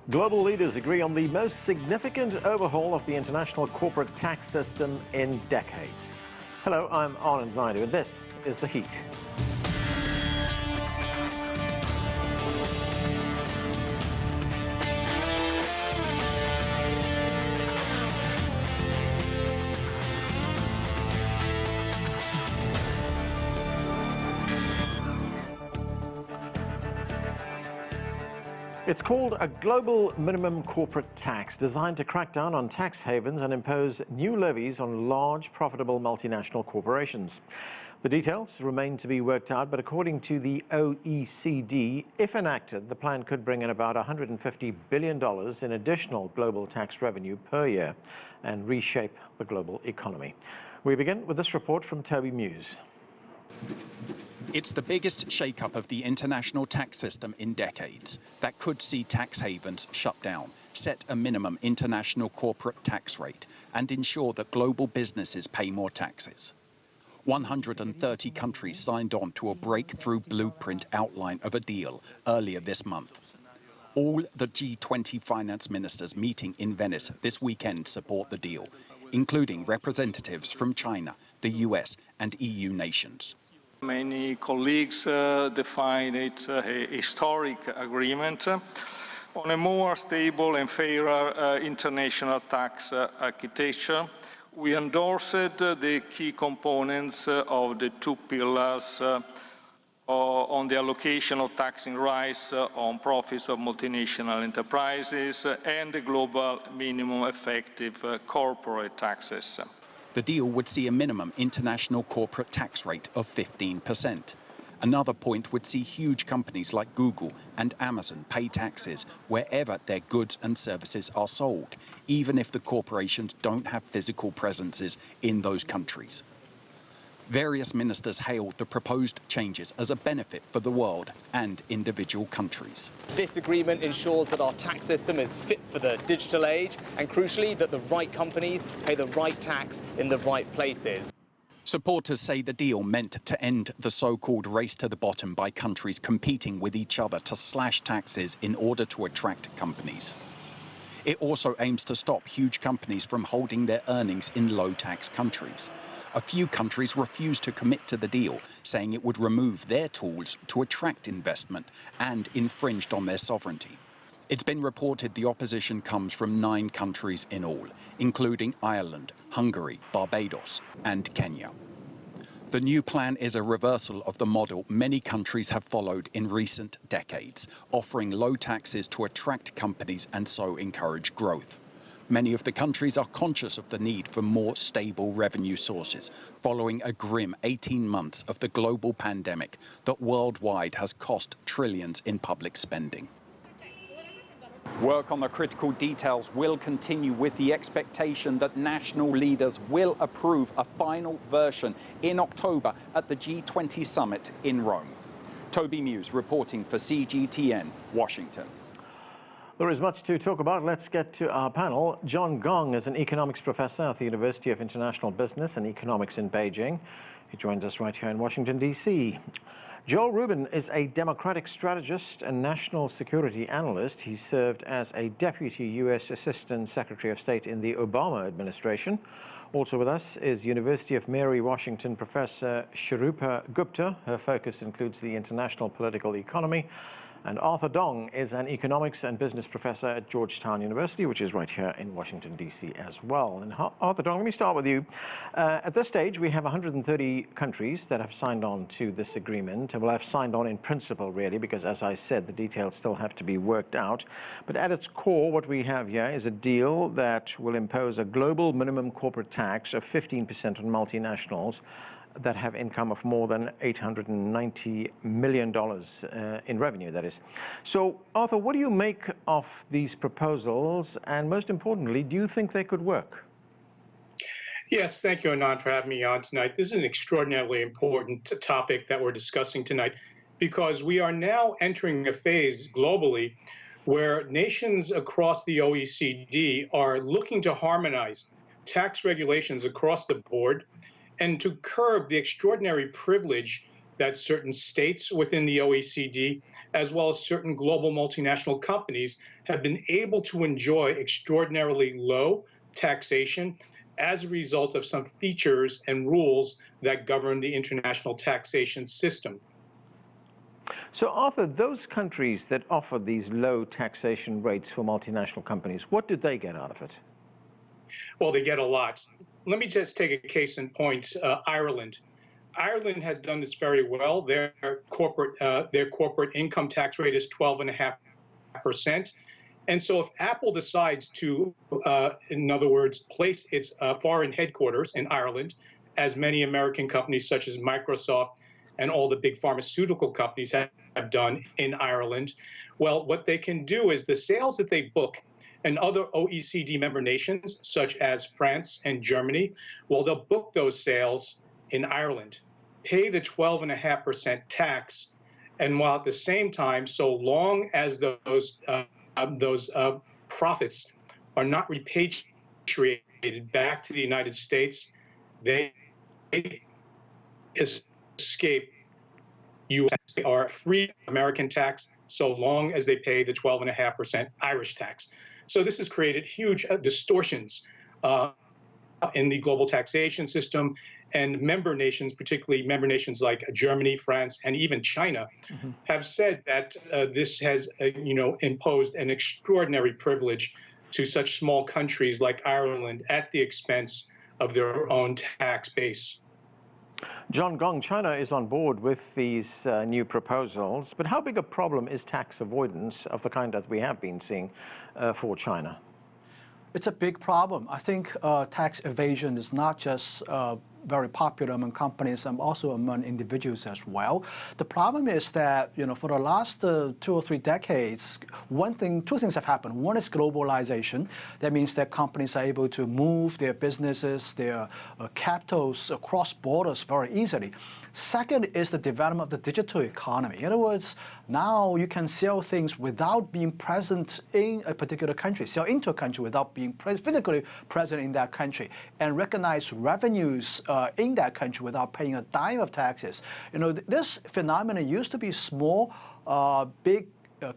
Global leaders agree on the most significant overhaul of the international corporate tax system in decades. Hello, I'm Anand Naidu, and this is The Heat. It's called a global minimum corporate tax, designed to crack down on tax havens and impose new levies on large, profitable multinational corporations. The details remain to be worked out, but according to the OECD, if enacted, the plan could bring in about $150 billion in additional global tax revenue per year and reshape the global economy. We begin with this report from Toby Muse. It's the biggest shake-up of the international tax system in decades that could see tax havens shut down, set a minimum international corporate tax rate, and ensure that global businesses pay more taxes. 130 countries signed on to a breakthrough blueprint outline of a deal earlier this month. All the G20 finance ministers meeting in Venice this weekend support the deal, including representatives from China, the US, and EU nations. Many colleagues define it a historic agreement on a more stable and fairer international tax architecture. We endorsed the key components of the two pillars on the allocation of taxing rights on profits of multinational enterprises and the global minimum effective corporate taxes. The deal would see a minimum international corporate tax rate of 15%. Another point would see huge companies like Google and Amazon pay taxes wherever their goods and services are sold, even if the corporations don't have physical presences in those countries. Various ministers hailed the proposed changes as a benefit for the world and individual countries. This agreement ensures that our tax system is fit for the digital age and, crucially, that the right companies pay the right tax in the right places. Supporters say the deal meant to end the so-called race to the bottom by countries competing with each other to slash taxes in order to attract companies. It also aims to stop huge companies from holding their earnings in low-tax countries. A few countries refused to commit to the deal, saying it would remove their tools to attract investment and infringed on their sovereignty. It's been reported the opposition comes from 9 countries in all, including Ireland, Hungary, Barbados, and Kenya. The new plan is a reversal of the model many countries have followed in recent decades, offering low taxes to attract companies and so encourage growth. Many of the countries are conscious of the need for more stable revenue sources, following a grim 18 months of the global pandemic that worldwide has cost trillions in public spending. Work on the critical details will continue with the expectation that national leaders will approve a final version in October at the G20 summit in Rome. Toby Muse reporting for CGTN, Washington. There is much to talk about. Let's get to our panel. John Gong is an economics professor at the University of International Business and Economics in Beijing. He joins us right here in Washington, D.C. Joel Rubin is a Democratic strategist and national security analyst. He served as a Deputy U.S. Assistant Secretary of State in the Obama administration. Also with us is University of Mary Washington professor Surupa Gupta. Her focus includes the international political economy. And Arthur Dong is an economics and business professor at Georgetown University, which is right here in Washington, D.C. as well. And Arthur Dong, let me start with you. At this stage, we have 130 countries that have signed on to this agreement. Well, have signed on in principle, really, because, as I said, the details still have to be worked out. But at its core, what we have here is a deal that will impose a global minimum corporate tax of 15% on multinationals that have income of more than $890 million in revenue, that is. So, Arthur, what do you make of these proposals? And most importantly, do you think they could work? Yes, thank you, Anand, for having me on tonight. This is an extraordinarily important topic that we're discussing tonight because we are now entering a phase globally where nations across the OECD are looking to harmonize tax regulations across the board and to curb the extraordinary privilege that certain states within the OECD, as well as certain global multinational companies, have been able to enjoy extraordinarily low taxation as a result of some features and rules that govern the international taxation system. So, Arthur, those countries that offer these low taxation rates for multinational companies, what do they get out of it? Well, they get a lot. Let me just take a case in point, Ireland. Ireland has done this very well. Their corporate income tax rate is 12.5%. And so if Apple decides to, in other words, place its foreign headquarters in Ireland, as many American companies such as Microsoft and all the big pharmaceutical companies have done in Ireland, well, what they can do is the sales that they book in other OECD member nations, such as France and Germany, well, they'll book those sales in Ireland, pay the 12.5% tax, and while at the same time, so long as those profits are not repatriated back to the United States, they escape U.S. They are free American tax so long as they pay the 12.5% Irish tax. So this has created huge distortions in the global taxation system, and member nations, particularly member nations like Germany, France, and even China, have said that this has, imposed an extraordinary privilege to such small countries like Ireland at the expense of their own tax base. John Gong, China is on board with these new proposals, but how big a problem is tax avoidance of the kind that we have been seeing for China? It's a big problem. I think tax evasion is not just very popular among companies and also among individuals as well. The problem is that, for the last 2 or 3 decades, two things have happened. One is globalization. That means that companies are able to move their businesses, their capitals across borders very easily. Second is the development of the digital economy. In other words, now you can sell things without being present in a particular country, sell into a country without being physically present in that country, and recognize revenues in that country without paying a dime of taxes. This phenomenon used to be small, big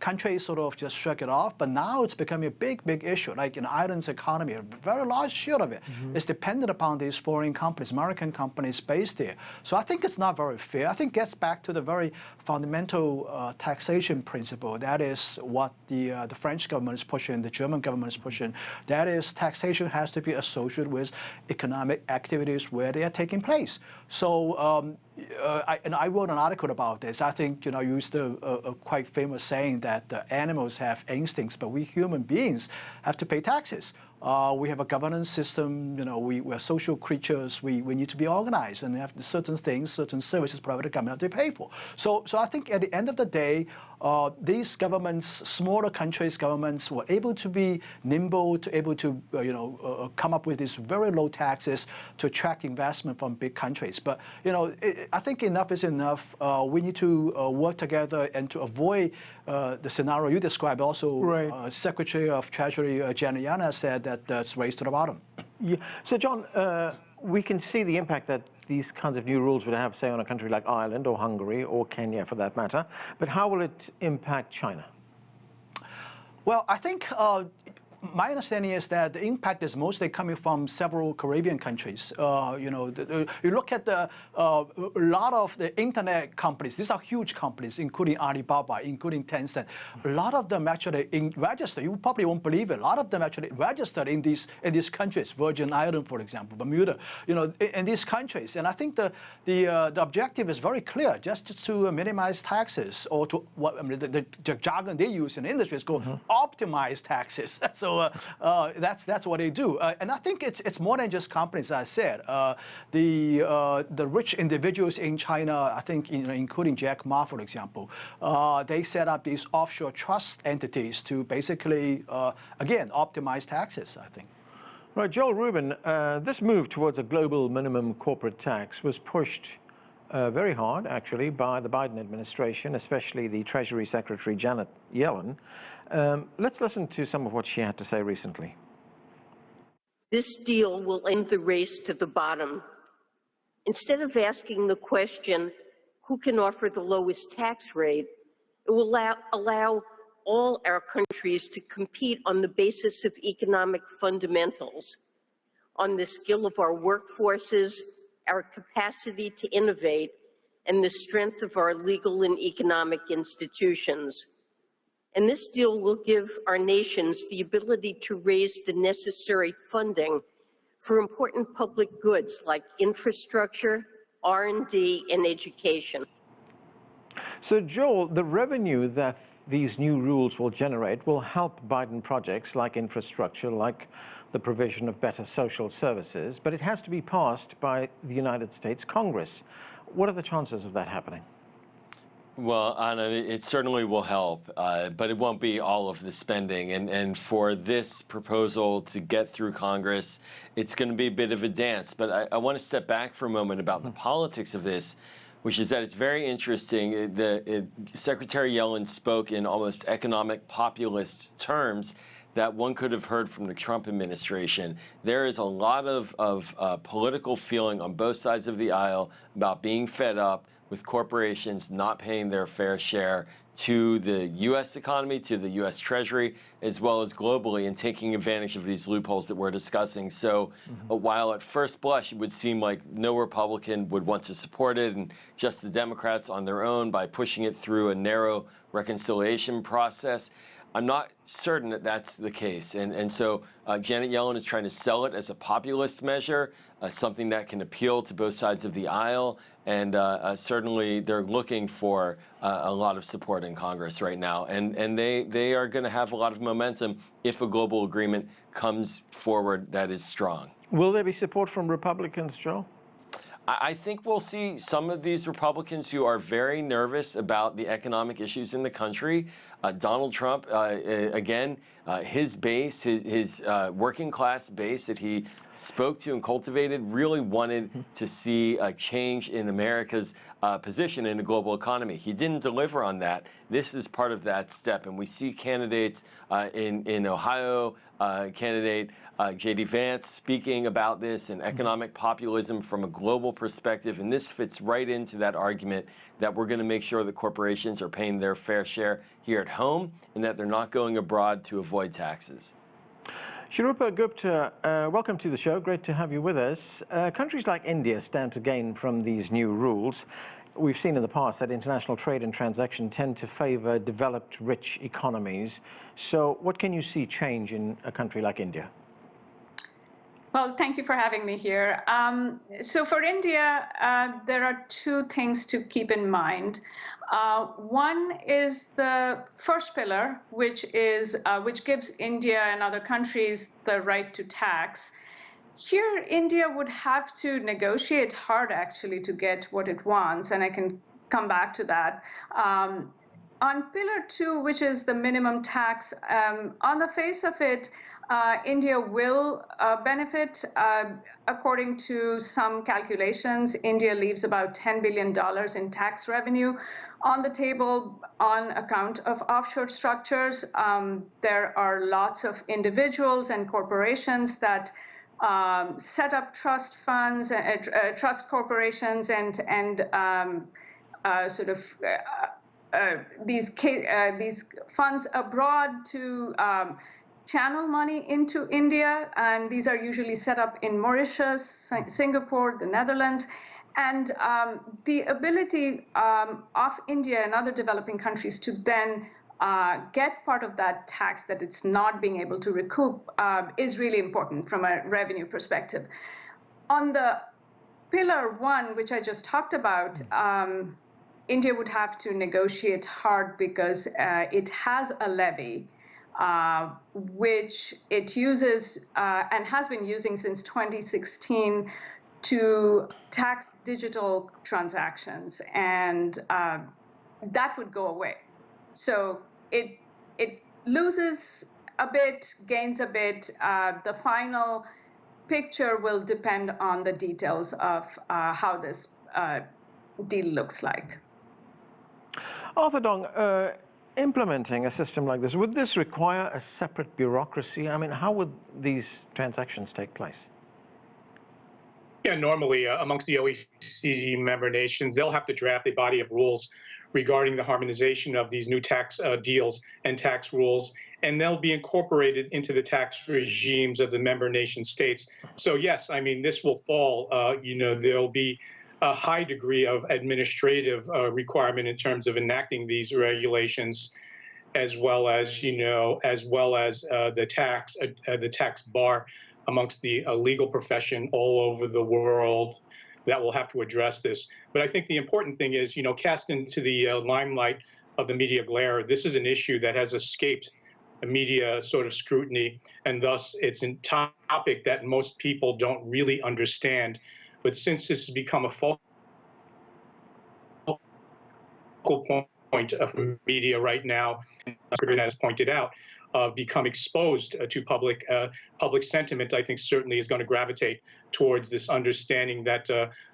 countries sort of just shrug it off, but now it's becoming a big, big issue. Like in Ireland's economy, a very large share of it is dependent upon these foreign companies, American companies based there. So I think it's not very fair. I think it gets back to the very fundamental taxation principle. That is what the French government is pushing, the German government is pushing. That is, taxation has to be associated with economic activities where they are taking place. So I wrote an article about this. I think, I used a quite famous saying that animals have instincts, but we human beings have to pay taxes. We have a governance system, we're social creatures, we need to be organized and have certain things, certain services provided government have to pay for. So I think at the end of the day, these governments, smaller countries' governments were able to be nimble, able to come up with these very low taxes to attract investment from big countries. But I think enough is enough. We need to work together and to avoid the scenario you described. Also, right. Secretary of Treasury Janet Yellen said that that's race to the bottom. Yeah. So, John, we can see the impact that these kinds of new rules would have, say, on a country like Ireland or Hungary or Kenya, for that matter. But how will it impact China? Well, I think my understanding is that the impact is mostly coming from several Caribbean countries. You look at a lot of the internet companies. These are huge companies, including Alibaba, including Tencent. A lot of them actually registered. You probably won't believe it. A lot of them actually registered in these countries. Virgin Islands, for example, Bermuda. In these countries. And I think the objective is very clear, just to minimize taxes, or to the jargon they use in the industry is called optimize taxes. So that's what they do, and I think it's more than just companies. As I said, the rich individuals in China, I think, including Jack Ma, for example, they set up these offshore trust entities to basically, again, optimize taxes, I think. Right, Joel Rubin, this move towards a global minimum corporate tax was pushed very hard, actually, by the Biden administration, especially the Treasury Secretary Janet Yellen. Let's listen to some of what she had to say recently. This deal will end the race to the bottom. Instead of asking the question, who can offer the lowest tax rate. It will allow all our countries to compete on the basis of economic fundamentals, on the skill of our workforces, our capacity to innovate, and the strength of our legal and economic institutions. And this deal will give our nations the ability to raise the necessary funding for important public goods like infrastructure, R&D, and education. So, Joel, the revenue that these new rules will generate will help Biden projects like infrastructure, like the provision of better social services, but it has to be passed by the United States Congress. What are the chances of that happening? Well, Anna, it certainly will help, but it won't be all of the spending. And for this proposal to get through Congress, it's going to be a bit of a dance. But I want to step back for a moment about the politics of this, which is that it's very interesting. Secretary Yellen spoke in almost economic populist terms that one could have heard from the Trump administration. There is a lot of political feeling on both sides of the aisle about being fed up with corporations not paying their fair share to the U.S. economy, to the U.S. Treasury, as well as globally, and taking advantage of these loopholes that we're discussing. So while at first blush it would seem like no Republican would want to support it, and just the Democrats on their own by pushing it through a narrow reconciliation process, I'm not certain that that's the case. And so Janet Yellen is trying to sell it as a populist measure, something that can appeal to both sides of the aisle. And certainly they're looking for a lot of support in Congress right now. And they are going to have a lot of momentum if a global agreement comes forward that is strong. Will there be support from Republicans, Joe? I think we'll see some of these Republicans who are very nervous about the economic issues in the country. Donald Trump, again, his base, his working class base that he spoke to and cultivated, really wanted to see a change in America's position in the global economy. He didn't deliver on that. This is part of that step. And we see candidates in Ohio, candidate J.D. Vance speaking about this and economic populism from a global perspective. And this fits right into that argument that we're going to make sure that corporations are paying their fair share here at home and that they're not going abroad to avoid taxes. Surupa Gupta, welcome to the show. Great to have you with us. Countries like India stand to gain from these new rules. We've seen in the past that international trade and transaction tend to favor developed, rich economies. So what can you see change in a country like India? Well, thank you for having me here. So for India, there are two things to keep in mind. One is the first pillar, which gives India and other countries the right to tax. Here, India would have to negotiate hard, actually, to get what it wants, and I can come back to that. On Pillar 2, which is the minimum tax, on the face of it, India will benefit. According to some calculations, India leaves about $10 billion in tax revenue on the table on account of offshore structures. There are lots of individuals and corporations that set up trust funds, trust corporations, and these funds abroad to channel money into India, and these are usually set up in Mauritius, Singapore, the Netherlands. And the ability of India and other developing countries to then get part of that tax that it's not being able to recoup is really important from a revenue perspective. On the Pillar 1, which I just talked about, India would have to negotiate hard because it has a levy which it uses and has been using since 2016 to tax digital transactions, and that would go away. So it loses a bit, gains a bit. The final picture will depend on the details of how this deal looks like. Arthur Dong, implementing a system like this, would this require a separate bureaucracy? I mean, how would these transactions take place? Yeah, normally amongst the OECD member nations, they'll have to draft a body of rules regarding the harmonization of these new tax deals and tax rules, and they'll be incorporated into the tax regimes of the member nation states. So yes, I mean, this will fall, there'll be a high degree of administrative requirement in terms of enacting these regulations, as well as the tax bar amongst the legal profession all over the world that will have to address this. But I think the important thing is, cast into the limelight of the media glare, this is an issue that has escaped the media sort of scrutiny, and thus it's a topic that most people don't really understand. But since this has become a focal point of media right now, as pointed out, become exposed to public sentiment, I think certainly is going to gravitate towards this understanding that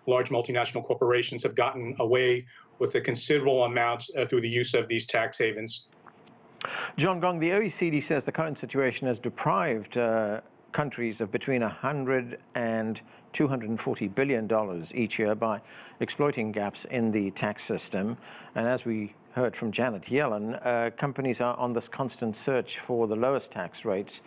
large multinational corporations have gotten away with a considerable amount through the use of these tax havens. John Gong, the OECD says the current situation has deprived countries of between $100 and $240 billion each year by exploiting gaps in the tax system. And as we heard from Janet Yellen, companies are on this constant search for the lowest tax rates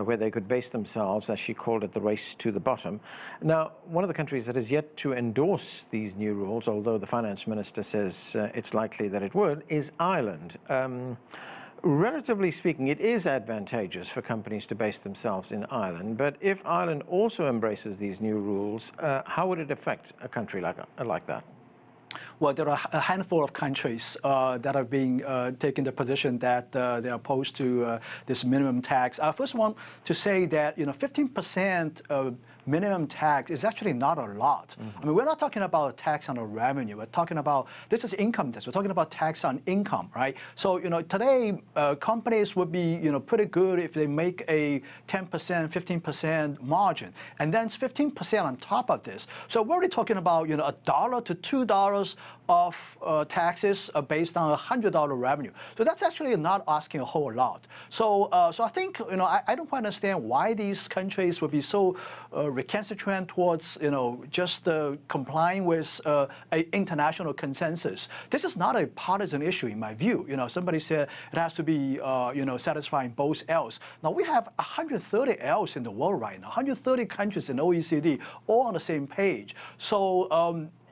where they could base themselves, as she called it, the race to the bottom. Now, one of the countries that has yet to endorse these new rules, although the finance minister says it's likely that it would, is Ireland. Relatively speaking, it is advantageous for companies to base themselves in Ireland, but if Ireland also embraces these new rules, how would it affect a country like that? Well, there are a handful of countries that are being taking the position that they're opposed to this minimum tax. I first want to say that 15% minimum tax is actually not a lot. I mean, we're not talking about a tax on the revenue. We're talking about, this is income tax. We're talking about tax on income, right? So today companies would be pretty good if they make a 10%, 15% margin, and then it's 15% on top of this. So we're already talking about $1 to $2 of taxes based on $100 revenue. So that's actually not asking a whole lot. So I think I don't quite understand why these countries would be so recalcitrant towards just complying with an international consensus. This is not a partisan issue in my view. Somebody said it has to be satisfying both L's. Now we have 130 L's in the world right now, 130 countries in OECD, all on the same page. So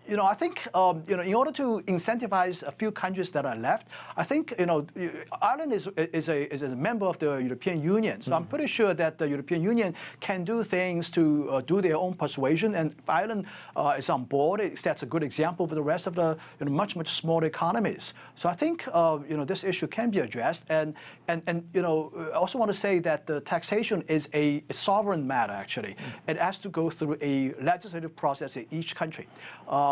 I think in order to incentivize a few countries that are left, I think Ireland is a member of the European Union. So I'm pretty sure that the European Union can do things to do their own persuasion. And if Ireland is on board, it sets a good example for the rest of the much smaller economies. So I think this issue can be addressed. And I also want to say that the taxation is a sovereign matter. Actually, it has to go through a legislative process in each country.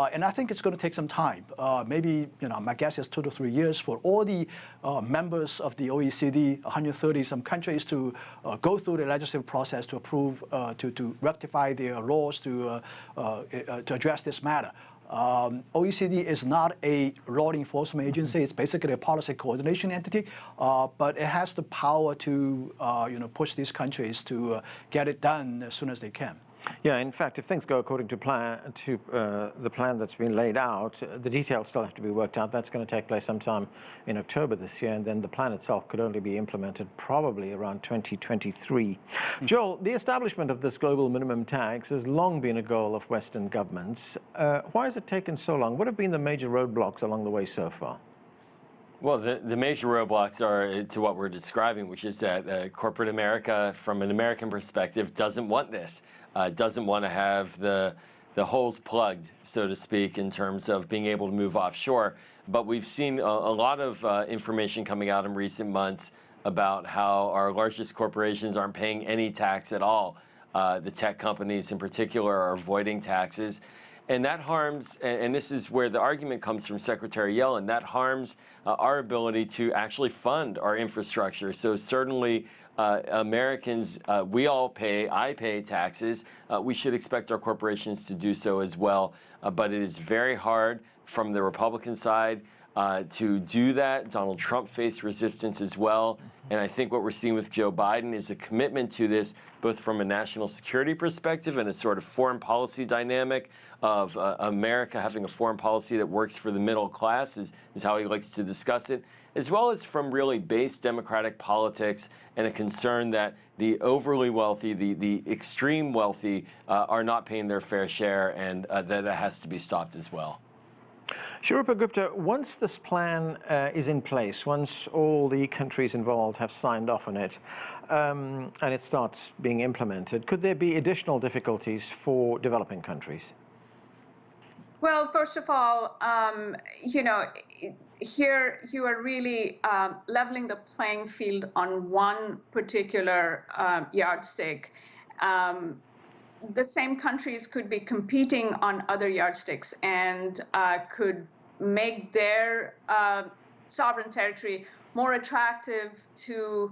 And I think it's going to take some time. Maybe, my guess is 2 to 3 years for all the members of the OECD, 130 some countries, to go through the legislative process to approve, to rectify their laws to address this matter. OECD is not a law enforcement agency. It's basically a policy coordination entity, but it has the power to push these countries to get it done as soon as they can. Yeah, in fact, if things go according to the plan that's been laid out, the details still have to be worked out. That's going to take place sometime in October this year, and then the plan itself could only be implemented probably around 2023. Joel, the establishment of this global minimum tax has long been a goal of Western governments. Why has it taken so long? What have been the major roadblocks along the way so far? Well, the major roadblocks are to what we're describing, which is that corporate America, from an American perspective, doesn't want this. Doesn't want to have the holes plugged, so to speak, in terms of being able to move offshore. But we've seen a lot of information coming out in recent months about how our largest corporations aren't paying any tax at all. The tech companies in particular are avoiding taxes. And that harms, and this is where the argument comes from Secretary Yellen, that harms our ability to actually fund our infrastructure. So certainly Americans, we all pay, I pay taxes. We should expect our corporations to do so as well. But it is very hard from the Republican side to do that. Donald Trump faced resistance as well. And I think what we're seeing with Joe Biden is a commitment to this, both from a national security perspective and a sort of foreign policy dynamic of America having a foreign policy that works for the middle class is how he likes to discuss it, as well as from really base democratic politics and a concern that the overly wealthy, the extreme wealthy are not paying their fair share, and that has to be stopped as well. Surupa Gupta, once this plan is in place, once all the countries involved have signed off on it, and it starts being implemented, could there be additional difficulties for developing countries? Well, first of all, you know, here you are really leveling the playing field on one particular yardstick. The same countries could be competing on other yardsticks and could make their sovereign territory more attractive to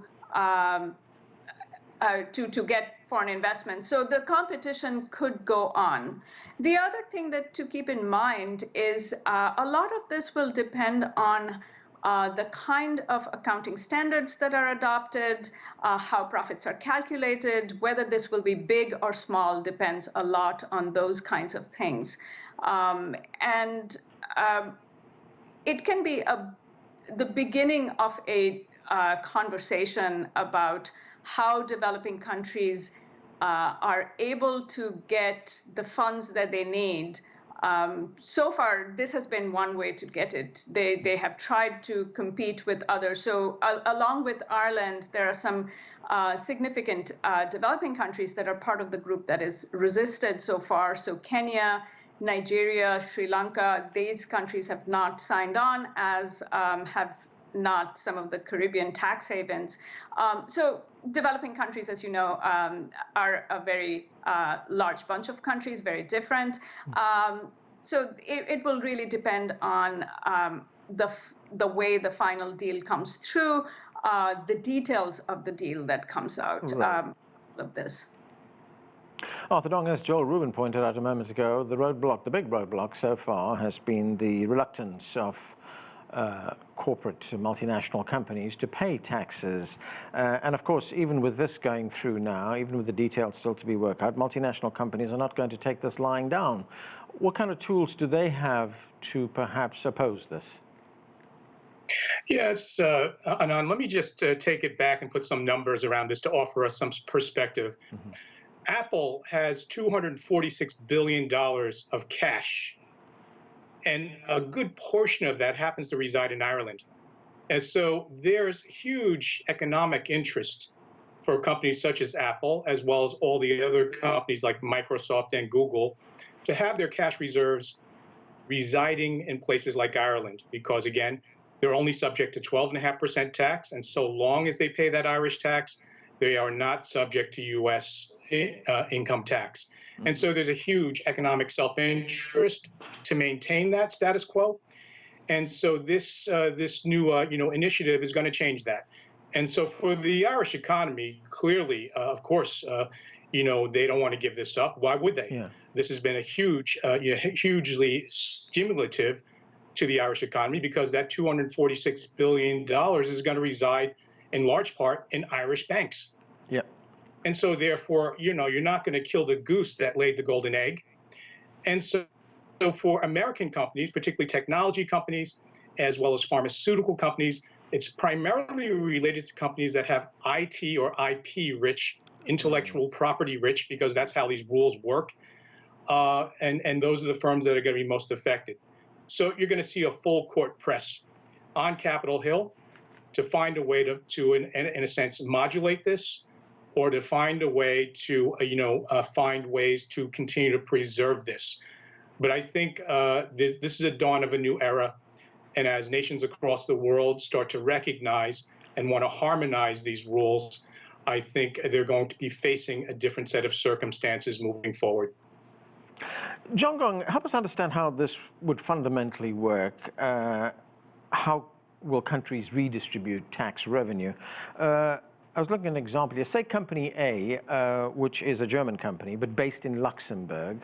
get foreign investment. So the competition could go on. The other thing to keep in mind is a lot of this will depend on the kind of accounting standards that are adopted, how profits are calculated, whether this will be big or small depends a lot on those kinds of things. It can be the beginning of a conversation about how developing countries are able to get the funds that they need. So far, this has been one way to get it. They have tried to compete with others. So along with Ireland, there are some significant developing countries that are part of the group that is resisted so far. So Kenya, Nigeria, Sri Lanka, these countries have not signed on, as have not some of the Caribbean tax havens. So developing countries, as you know, are a very large bunch of countries, very different. So it will really depend on the way the final deal comes through, the details of the deal that comes out of this. Arthur Dong, as Joel Rubin pointed out a moment ago, the big roadblock so far has been the reluctance of corporate multinational companies to pay taxes. And of course, even with this going through now, even with the details still to be worked out, multinational companies are not going to take this lying down. What kind of tools do they have to perhaps oppose this? Yes, Anand, let me just take it back and put some numbers around this to offer us some perspective. Mm-hmm. Apple has $246 billion of cash, and a good portion of that happens to reside in Ireland. And so there's huge economic interest for companies such as Apple, as well as all the other companies like Microsoft and Google, to have their cash reserves residing in places like Ireland, because again, they're only subject to 12.5% tax, and so long as they pay that Irish tax, they are not subject to U.S. income tax. And so there's a huge economic self-interest to maintain that status quo. And so this new initiative is going to change that. And so for the Irish economy, clearly, of course, they don't want to give this up. Why would they? Yeah. This has been a hugely stimulative to the Irish economy, because that $246 billion is going to reside in large part in Irish banks. Yeah. And so therefore, you're not going to kill the goose that laid the golden egg. And so for American companies, particularly technology companies, as well as pharmaceutical companies, it's primarily related to companies that have IT or IP rich, intellectual property rich, because that's how these rules work. And those are the firms that are going to be most affected. So you're going to see a full court press on Capitol Hill to find a way to in a sense, modulate this, or to find a way to, find ways to continue to preserve this. But I think this is a dawn of a new era. And as nations across the world start to recognize and want to harmonize these rules, I think they're going to be facing a different set of circumstances moving forward. John Gong, help us understand how this would fundamentally work. How will countries redistribute tax revenue? I was looking at an example here. Say company A, which is a German company, but based in Luxembourg,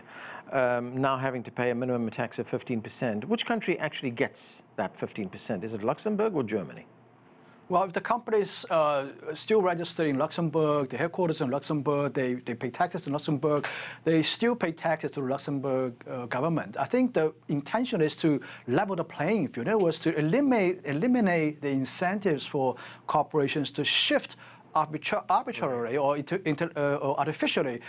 now having to pay a minimum tax of 15%. Which country actually gets that 15%? Is it Luxembourg or Germany? Well, if the company is still registered in Luxembourg, the headquarters in Luxembourg, they pay taxes in Luxembourg, they still pay taxes to the Luxembourg government. I think the intention is to level the playing field. In other words, to eliminate the incentives for corporations to shift arbitrarily or artificially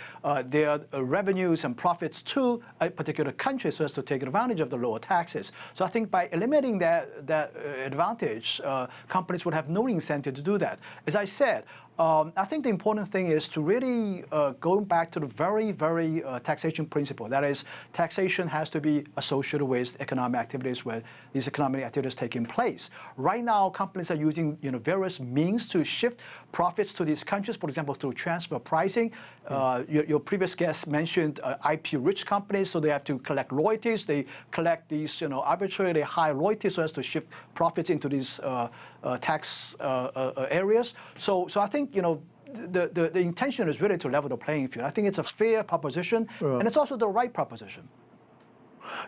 their revenues and profits to a particular country so as to take advantage of the lower taxes. So I think by eliminating that advantage, companies would have no incentive to do that. As I said, I think the important thing is to really going back to the very taxation principle. That is, taxation has to be associated with economic activities where these economic activities taking place. Right now, companies are using various means to shift profits to these countries. For example, through transfer pricing. Your previous guest mentioned IP-rich companies, so they have to collect royalties. They collect these arbitrarily high royalties so as to shift profits into these tax areas. So I think the intention is really to level the playing field. I think it's a fair proposition, and it's also the right proposition.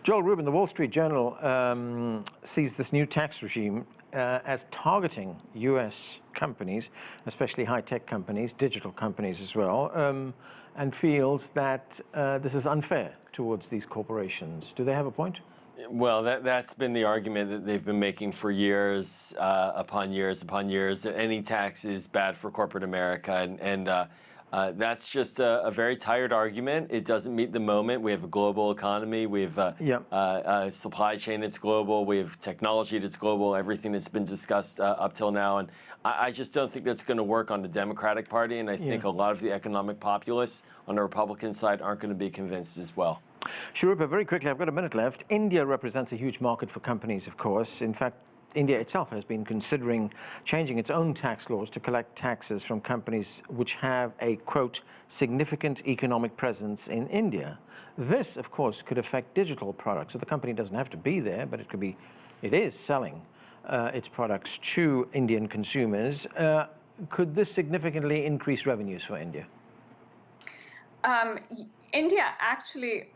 Joel Rubin, the Wall Street Journal sees this new tax regime as targeting U.S. companies, especially high-tech companies, digital companies as well, and feels that this is unfair towards these corporations. Do they have a point? Well, that's been the argument that they've been making for years upon years upon years, that any tax is bad for corporate America. And that's just a very tired argument. It doesn't meet the moment. We have a global economy. We have a supply chain that's global. We have technology that's global, everything that's been discussed up till now. And I just don't think that's going to work on the Democratic Party. And I think a lot of the economic populists on the Republican side aren't going to be convinced as well. Surupa, very quickly, I've got a minute left. India represents a huge market for companies, of course. In fact, India itself has been considering changing its own tax laws to collect taxes from companies which have a, quote, significant economic presence in India. This, of course, could affect digital products. So the company doesn't have to be there, but it is selling its products to Indian consumers. Could this significantly increase revenues for India? India actually,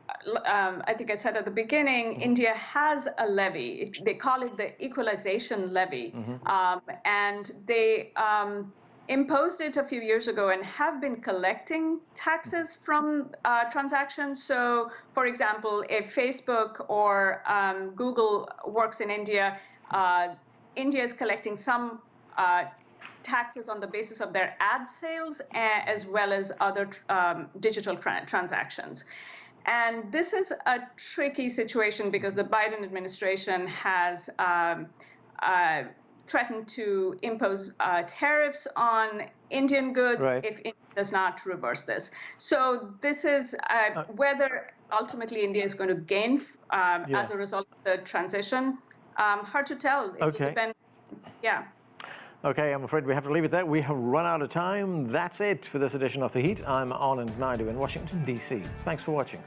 I think I said at the beginning, India has a levy. They call it the equalization levy. And they imposed it a few years ago and have been collecting taxes from transactions. So, for example, if Facebook or Google works in India, India is collecting some taxes on the basis of their ad sales as well as other digital transactions. And this is a tricky situation because the Biden administration has threatened to impose tariffs on Indian goods if India does not reverse this. So this is whether ultimately India is going to gain as a result of the transition. Hard to tell. It will depend. Okay, I'm afraid we have to leave it there. We have run out of time. That's it for this edition of The Heat. I'm Anand Naidu in Washington, D.C. Thanks for watching.